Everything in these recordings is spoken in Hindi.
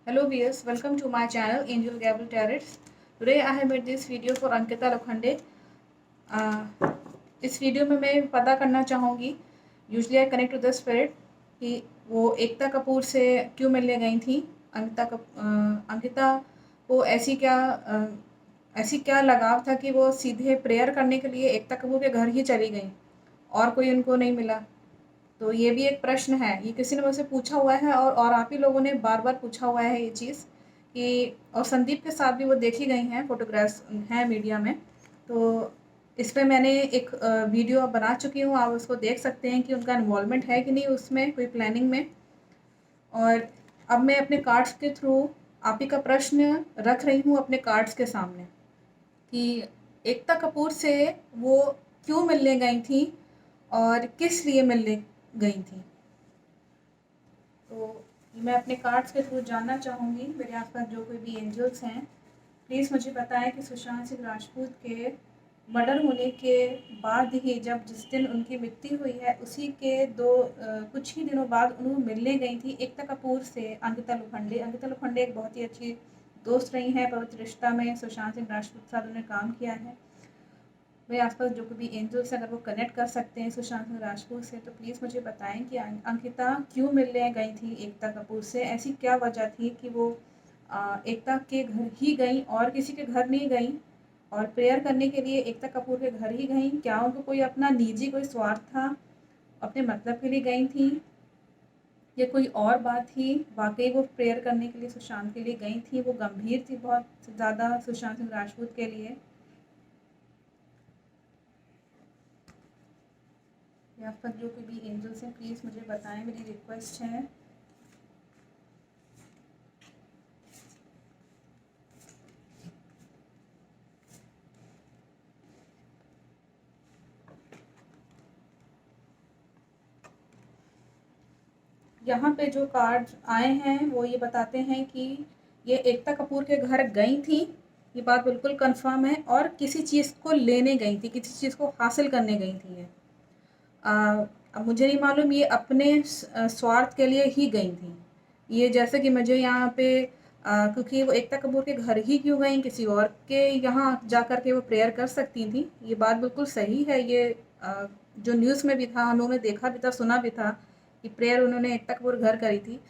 Hello viewers, welcome to my channel Angel Gabriel Tarot. Today I have made this video for Ankita Lokhande. इस वीडियो में मैं पता करना चाहूँगी, usually I connect to the spirit, कि वो एकता कपूर से क्यों मिलने गई थी। अंकिता को ऐसी क्या लगाव था कि वो सीधे प्रेयर करने के लिए एकता कपूर के घर ही चली गई और कोई उनको नहीं मिला। तो ये भी एक प्रश्न है, ये किसी ने मुझसे पूछा हुआ है और आप ही लोगों ने बार बार पूछा हुआ है ये चीज़ कि, और संदीप के साथ भी वो देखी गई हैं, फोटोग्राफ्स हैं मीडिया में। तो इस पे मैंने एक वीडियो बना चुकी हूँ, आप उसको देख सकते हैं कि उनका इन्वॉल्वमेंट है कि नहीं उसमें, कोई प्लानिंग में। और अब मैं अपने कार्ड्स के थ्रू आप ही का प्रश्न रख रही हूँ अपने कार्ड्स के सामने कि एकता कपूर से वो क्यों मिलने गई थी और किस लिए मिलने गई थी। तो मैं अपने कार्ड्स के थ्रू जानना चाहूँगी, मेरे आसपास जो कोई भी एंजल्स हैं प्लीज़ मुझे बताएं कि सुशांत सिंह राजपूत के मर्डर होने के बाद ही, जब जिस दिन उनकी मृत्यु हुई है उसी के कुछ ही दिनों बाद उन्होंने मिलने गई थी एकता कपूर से अंकिता लोखंडे। अंकिता लोखंडे एक बहुत ही अच्छी दोस्त रही हैं, पवित्र रिश्ता में सुशांत सिंह राजपूत के साथ उन्होंने काम किया है। मेरे आसपास जो भी एंजल्स अगर वो कनेक्ट कर सकते हैं सुशांत सिंह राजपूत से, तो प्लीज़ मुझे बताएं कि अंकिता क्यों मिलने गई थी एकता कपूर से। ऐसी क्या वजह थी कि वो एकता के घर ही गई और किसी के घर नहीं गई, और प्रेयर करने के लिए एकता कपूर के घर ही गई। क्या उनको कोई अपना निजी कोई स्वार्थ था, अपने मतलब के लिए गई थी, या कोई और बात थी? वाकई वो प्रेयर करने के लिए सुशांत के लिए गई थी, वो गंभीर थी बहुत ज़्यादा सुशांत सिंह राजपूत के लिए। यहाँ पर जो कोई भी एंजल्स हैं प्लीज़ मुझे बताएं, मेरी रिक्वेस्ट है। यहाँ पे जो कार्ड आए हैं वो ये बताते हैं कि ये एकता कपूर के घर गई थी, ये बात बिल्कुल कंफर्म है, और किसी चीज़ को लेने गई थी, किसी चीज़ को हासिल करने गई थी ये। अब मुझे नहीं मालूम ये अपने स्वार्थ के लिए ही गई थी ये, जैसे कि मुझे यहाँ पे क्योंकि वो एकता कपूर के घर ही क्यों गई, किसी और के यहाँ जा कर के वो प्रेयर कर सकती थी। ये बात बिल्कुल सही है, ये जो न्यूज़ में भी था, हम लोगों ने देखा भी था, सुना भी था कि प्रेयर उन्होंने एकता कपूर घर करी थी,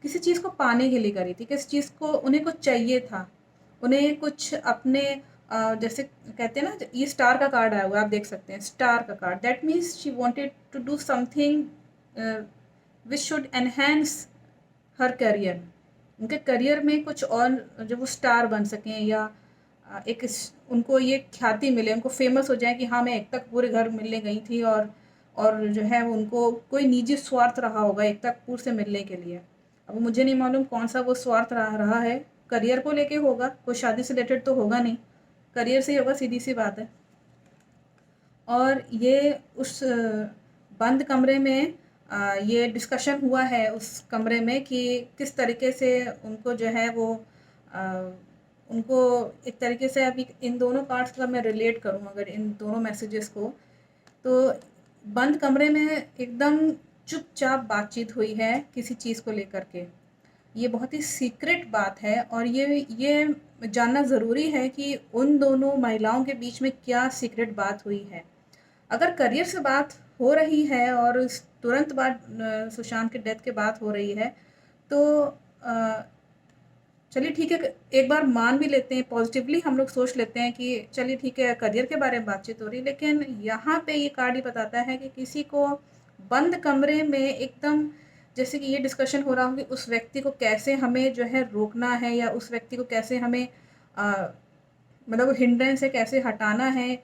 किसी चीज़ को पाने के लिए करी थी, किसी चीज़ को उन्हें कुछ चाहिए था, उन्हें कुछ अपने जैसे कहते हैं ना, ये स्टार का कार्ड आया हुआ है, आप देख सकते हैं स्टार का card, that means she wanted to do something which should enhance her career. उनके करियर में कुछ और, जो वो स्टार बन सकें, या उनको ये ख्याति मिले, उनको फेमस हो जाए कि हाँ मैं एकता कपूर के घर मिलने गई थी, और जो है उनको कोई निजी स्वार्थ रहा होगा एकता कपूर से मिलने के लिए। अब मुझे नहीं मालूम कौन सा वो स्वार्थ रहा है, करियर को लेके होगा, कोई शादी से रिलेटेड तो होगा नहीं, करियर से ही होगा, सीधी सी बात है। और ये उस बंद कमरे में ये डिस्कशन हुआ है उस कमरे में कि किस तरीके से उनको जो है वो उनको एक तरीके से, अभी इन दोनों पार्ट्स का मैं रिलेट करूँ अगर इन दोनों मैसेजेस को, तो बंद कमरे में एकदम चुपचाप बातचीत हुई है किसी चीज़ को लेकर के। ये बहुत ही सीक्रेट बात है, और ये जानना ज़रूरी है कि उन दोनों महिलाओं के बीच में क्या सीक्रेट बात हुई है। अगर करियर से बात हो रही है और तुरंत बाद सुशांत के डेथ के बाद हो रही है, तो चलिए ठीक है, एक बार मान भी लेते हैं, पॉजिटिवली हम लोग सोच लेते हैं कि चलिए ठीक है करियर के बारे में बातचीत हो रही है। लेकिन यहाँ पे ये कार्ड ही बताता है कि किसी को बंद कमरे में एकदम, जैसे कि ये डिस्कशन हो रहा हो कि उस व्यक्ति को कैसे हमें जो है रोकना है, या उस व्यक्ति को कैसे हमें मतलब हिंड्रेंस से कैसे हटाना है।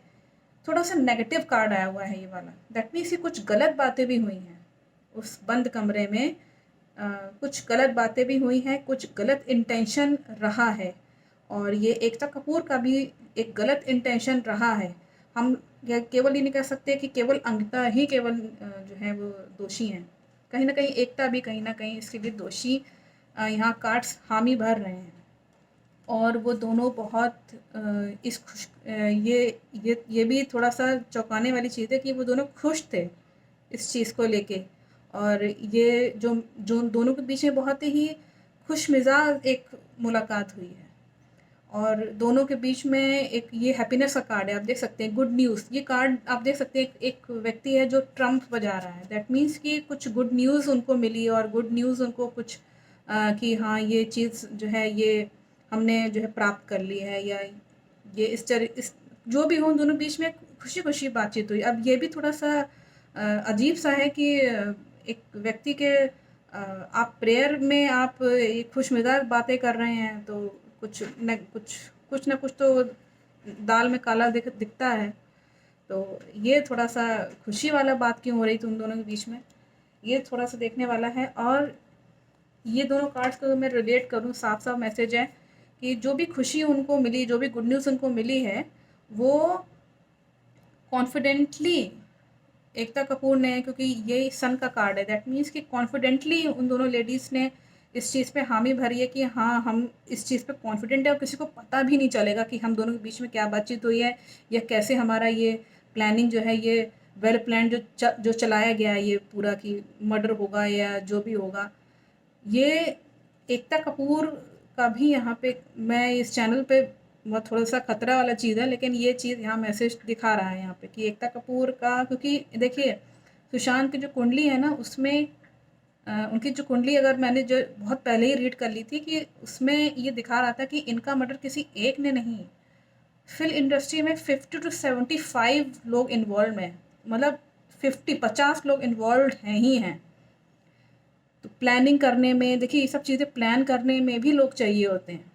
थोड़ा सा नेगेटिव कार्ड आया हुआ है ये वाला, दैट मीन्स ये कुछ गलत बातें भी हुई हैं उस बंद कमरे में। कुछ गलत बातें भी हुई हैं, कुछ गलत इंटेंशन रहा है, और ये एकता कपूर का भी एक गलत इंटेंशन रहा है। हम यह केवल ये नहीं कह सकते कि केवल अंकिता ही केवल जो है वो दोषी हैं, कहीं ना कहीं एकता भी कहीं ना कहीं इसके लिए दोषी यहाँ कार्ड्स हामी भर रहे हैं। और वो दोनों बहुत इस खुश ये भी थोड़ा सा चौंकाने वाली चीज़ है कि वो दोनों खुश थे इस चीज़ को लेके, और ये जो जो दोनों के बीच में बहुत ही खुशमिज़ाज एक मुलाकात हुई है और दोनों के बीच में एक ये हैप्पीनेस का कार्ड है। आप देख सकते हैं गुड न्यूज़, ये कार्ड आप देख सकते हैं एक व्यक्ति है जो ट्रम्प बजा रहा है। दैट मीन्स कि कुछ गुड न्यूज़ उनको मिली और गुड न्यूज़ उनको कुछ कि हाँ ये चीज़ जो है ये हमने जो है प्राप्त कर ली है, या ये इस जो भी हो, उन दोनों बीच में खुशी खुशी बातचीत हुई। अब ये भी थोड़ा सा अजीब सा है कि एक व्यक्ति के आप प्रेयर में आप एक खुशमिजाज बातें कर रहे हैं तो कुछ न कुछ तो दाल में काला दिखता है। तो ये थोड़ा सा खुशी वाला बात क्यों हो रही थी उन दोनों के बीच में, ये थोड़ा सा देखने वाला है। और ये दोनों कार्ड्स को मैं रिलेट करूँ, साफ साफ मैसेज है कि जो भी खुशी उनको मिली, जो भी गुड न्यूज़ उनको मिली है, वो कॉन्फिडेंटली एकता कपूर ने, क्योंकि ये सन का कार्ड है, दैट मीन्स कि कॉन्फिडेंटली उन दोनों लेडीज़ ने इस चीज़ पे हामी भरी है कि हाँ हम इस चीज़ पे कॉन्फिडेंट है और किसी को पता भी नहीं चलेगा कि हम दोनों के बीच में क्या बातचीत हुई है या कैसे हमारा ये प्लानिंग जो है, ये वेल प्लान जो चलाया गया है, ये पूरा कि मर्डर होगा या जो भी होगा। ये एकता कपूर का भी यहाँ पे मैं इस चैनल पे बहुत थोड़ा सा खतरा वाला चीज़ है, लेकिन ये चीज़ यहाँ मैसेज दिखा रहा है यहाँ पे कि एकता कपूर का, क्योंकि देखिए सुशांत की जो कुंडली है ना, उसमें उनकी जो कुंडली अगर मैंने जो बहुत पहले ही रीड कर ली थी कि उसमें ये दिखा रहा था कि इनका मर्डर किसी एक ने नहीं, फिल्म इंडस्ट्री में 50 to 75 लोग इन्वॉल्व हैं, मतलब 50 लोग इन्वॉल्व हैं ही हैं। तो प्लानिंग करने में देखिए, ये सब चीज़ें प्लान करने में भी लोग चाहिए होते हैं।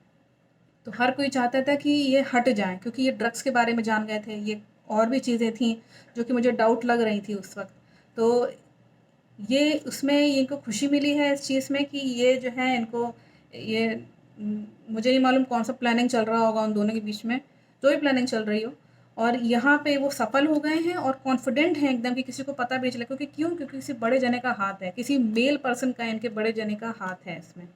तो हर कोई चाहता था कि ये हट जाए, क्योंकि ये ड्रग्स के बारे में जान गए थे, ये और भी चीज़ें थी जो कि मुझे डाउट लग रही थी उस वक्त। तो ये उसमें इनको खुशी मिली है इस चीज़ में कि ये जो है इनको ये मुझे नहीं मालूम कौन सा प्लानिंग चल रहा होगा उन दोनों के बीच में, जो भी प्लानिंग चल रही हो, और यहाँ पे वो सफल हो गए हैं और कॉन्फिडेंट हैं एकदम कि किसी को पता भी नहीं चला। क्योंकि क्योंकि किसी बड़े जने का हाथ है, किसी मेल पर्सन का, इनके बड़े जने का हाथ है इसमें।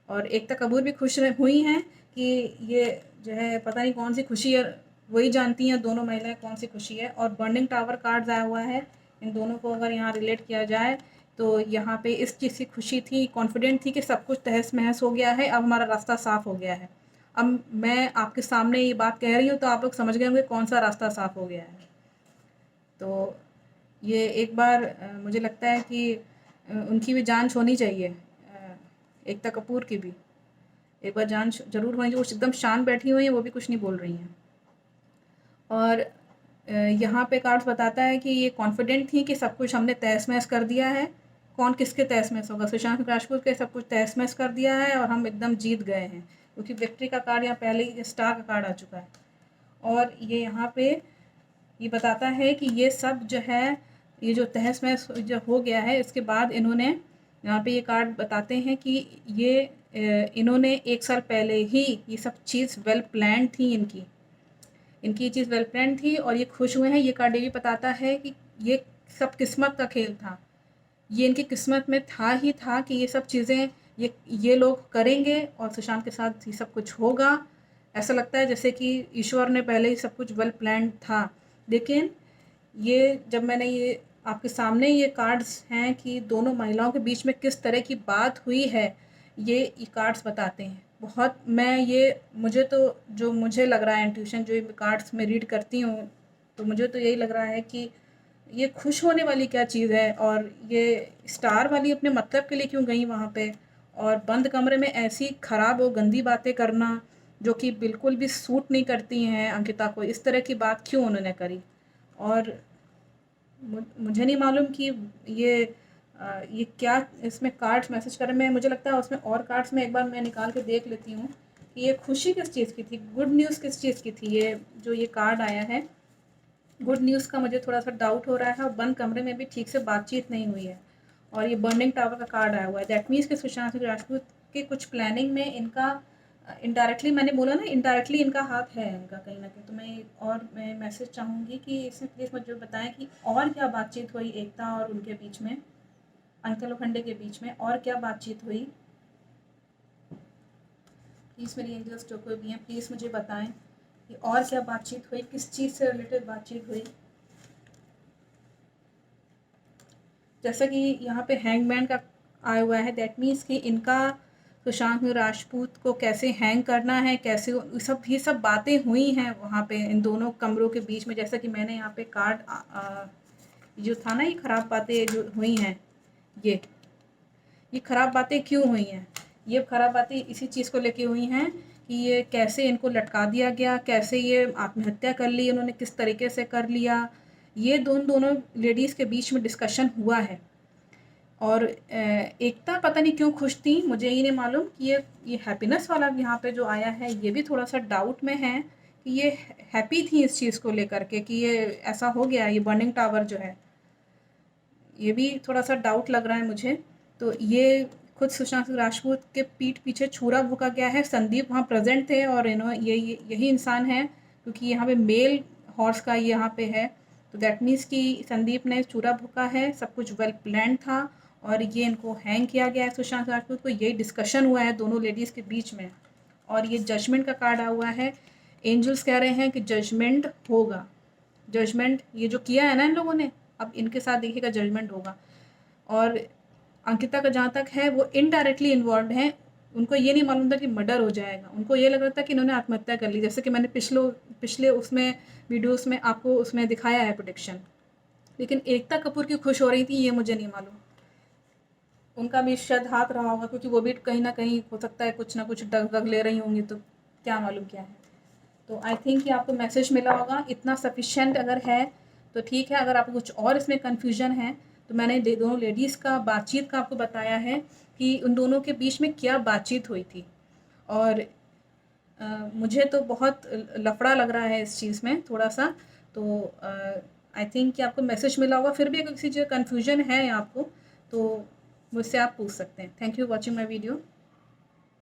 और एकता कपूर भी खुश हुई हैं कि ये जो है पता नहीं कौन सी खुशी है, वही जानती हैं दोनों महिलाएं कौन सी खुशी है। और बर्निंग टावर कार्ड्स आया हुआ है, इन दोनों को अगर यहाँ रिलेट किया जाए तो यहाँ पे इस चीज़ की खुशी थी, कॉन्फिडेंट थी कि सब कुछ तहस महस हो गया है, अब हमारा रास्ता साफ़ हो गया है। अब मैं आपके सामने ये बात कह रही हूँ तो आप लोग समझ गए होंगे कौन सा रास्ता साफ़ हो गया है। तो ये एक बार मुझे लगता है कि उनकी भी जांच होनी चाहिए, एकता कपूर की भी एक बार जांच जरूर होनी चाहिए। वो एकदम शांत बैठी हुई हैं, वो भी कुछ नहीं बोल रही हैं। और यहाँ पे कार्ड्स बताता है कि ये कॉन्फिडेंट थी कि सब कुछ हमने तहस महस कर दिया है। कौन किसके तहस महस होगा, सुशांत राजपूत के सब कुछ तहस महस कर दिया है और हम एकदम जीत गए हैं, क्योंकि विक्ट्री का कार्ड यहाँ पहले ही स्टार का कार्ड आ चुका है। और ये यहाँ पे ये बताता है कि ये सब जो है, ये जो तहस महस जो हो गया है, इसके बाद इन्होंने यहाँ पे ये कार्ड बताते हैं कि ये इन्होंने 1 साल पहले ही ये सब चीज़ वेल प्लान थी, इनकी ये चीज़ वेल प्लान थी और ये खुश हुए हैं। ये कार्ड ये भी बताता है कि ये सब किस्मत का खेल था, ये इनकी किस्मत में था ही था कि ये सब चीज़ें ये लोग करेंगे और सुशांत के साथ ये सब कुछ होगा। ऐसा लगता है जैसे कि ईश्वर ने पहले ही सब कुछ वेल प्लान था। लेकिन ये जब मैंने ये आपके सामने ये कार्ड्स हैं कि दोनों महिलाओं के बीच में किस तरह की बात हुई है, ये कार्ड्स बताते हैं बहुत। मैं ये मुझे तो जो मुझे लग रहा है इंट्यूशन जो कार्ड्स में रीड करती हूँ, तो मुझे तो यही लग रहा है कि ये खुश होने वाली क्या चीज़ है। और ये स्टार वाली अपने मतलब के लिए क्यों गई वहाँ पे, और बंद कमरे में ऐसी ख़राब और गंदी बातें करना जो कि बिल्कुल भी सूट नहीं करती हैं अंकिता को, इस तरह की बात क्यों उन्होंने करी। और मुझे नहीं मालूम कि ये क्या इसमें कार्ड्स मैसेज कर रहे हैं। मुझे लगता है उसमें और कार्ड्स में एक बार मैं निकाल के देख लेती हूँ कि ये खुशी किस चीज़ की थी, गुड न्यूज़ किस चीज़ की थी। ये जो ये कार्ड आया है गुड न्यूज़ का, मुझे थोड़ा सा डाउट हो रहा है। और बंद कमरे में भी ठीक से बातचीत नहीं हुई है। और ये बर्निंग टावर का कार्ड आया हुआ है, दैट मीन्स कि सुशांत सिंह राजपूत के कुछ प्लानिंग में इनका इनडायरेक्टली, मैंने बोला ना इनडायरेक्टली इनका हाथ है इनका कहीं ना कहीं। तो मैं मैसेज चाहूँगी कि इसमें प्लीज़ मुझे बताएं कि और क्या बातचीत हुई एकता और उनके बीच में, अंकिता लोखंडे के बीच में, और क्या बातचीत हुई। प्लीज़ मेरी एंजल्स जो कोई भी हैं प्लीज़ मुझे बताएं कि और क्या बातचीत हुई, किस चीज़ से रिलेटेड बातचीत हुई। जैसा कि यहाँ पे हैंगमैन का आया हुआ है, दैट मीन्स कि इनका सुशांत राजपूत को कैसे हैंग करना है, कैसे ये सब बातें हुई हैं वहाँ पे इन दोनों कमरों के बीच में। जैसा कि मैंने यहाँ पे कार्ड जो था ना, ये ख़राब बातें जो हुई हैं, ये ख़राब बातें क्यों हुई हैं? ये ख़राब बातें इसी चीज़ को लेके हुई हैं कि ये कैसे इनको लटका दिया गया, कैसे ये आत्महत्या कर ली इन्होंने, किस तरीके से कर लिया। ये दोनों लेडीज़ के बीच में डिस्कशन हुआ है। और एकता पता नहीं क्यों खुश थी, मुझे ये नहीं मालूम कि ये हैप्पीनेस वाला यहाँ पे जो आया है, ये भी थोड़ा सा डाउट में है कि ये हैप्पी थी इस चीज़ को लेकर के कि ये ऐसा हो गया, ये बर्निंग टावर जो है, ये भी थोड़ा सा डाउट लग रहा है मुझे। तो ये खुद सुशांत सिंह राजपूत के पीठ पीछे छुरा भोंका गया है। संदीप वहाँ प्रेजेंट थे और यही इंसान है, क्योंकि यहाँ पे मेल हॉर्स का यहाँ पे है, तो दैट मीन्स कि संदीप ने छुरा भोंका है, सब कुछ वेल प्लान था और ये इनको हैंग किया गया है सुशांत राजपूत को। यही डिस्कशन हुआ है दोनों लेडीज़ के बीच में। और ये जजमेंट का कार्ड आया हुआ है। एंजल्स कह रहे हैं कि जजमेंट होगा, जजमेंट ये जो किया है ना इन लोगों ने, अब इनके साथ देखिएगा जजमेंट होगा। और अंकिता का जहाँ तक है वो इनडायरेक्टली इन्वॉल्व हैं, उनको ये नहीं मालूम था कि मर्डर हो जाएगा, उनको ये लग रहा था कि इन्होंने आत्महत्या कर ली, जैसे कि मैंने पिछले उसमें वीडियोस में आपको उसमें दिखाया है प्रोडिक्शन। लेकिन एकता कपूर की खुश हो रही थी, ये मुझे नहीं मालूम। उनका भी शायद हाथ रहा होगा, क्योंकि वो भी कहीं ना कहीं हो सकता है कुछ ना कुछ डग ले रही होंगी, तो क्या मालूम क्या है। तो आई थिंक कि आपको मैसेज मिला होगा, इतना सफिशेंट अगर है तो ठीक है। अगर आपको कुछ और इसमें कन्फ्यूजन है तो मैंने दोनों लेडीज़ का बातचीत का आपको बताया है कि उन दोनों के बीच में क्या बातचीत हुई थी। और मुझे तो बहुत लफड़ा लग रहा है इस चीज़ में थोड़ा सा। तो आई थिंक कि आपको मैसेज मिला होगा। फिर भी अगर किसी चीज़ कन्फ्यूजन है आपको तो मुझसे आप पूछ सकते हैं। Thank you watching my video.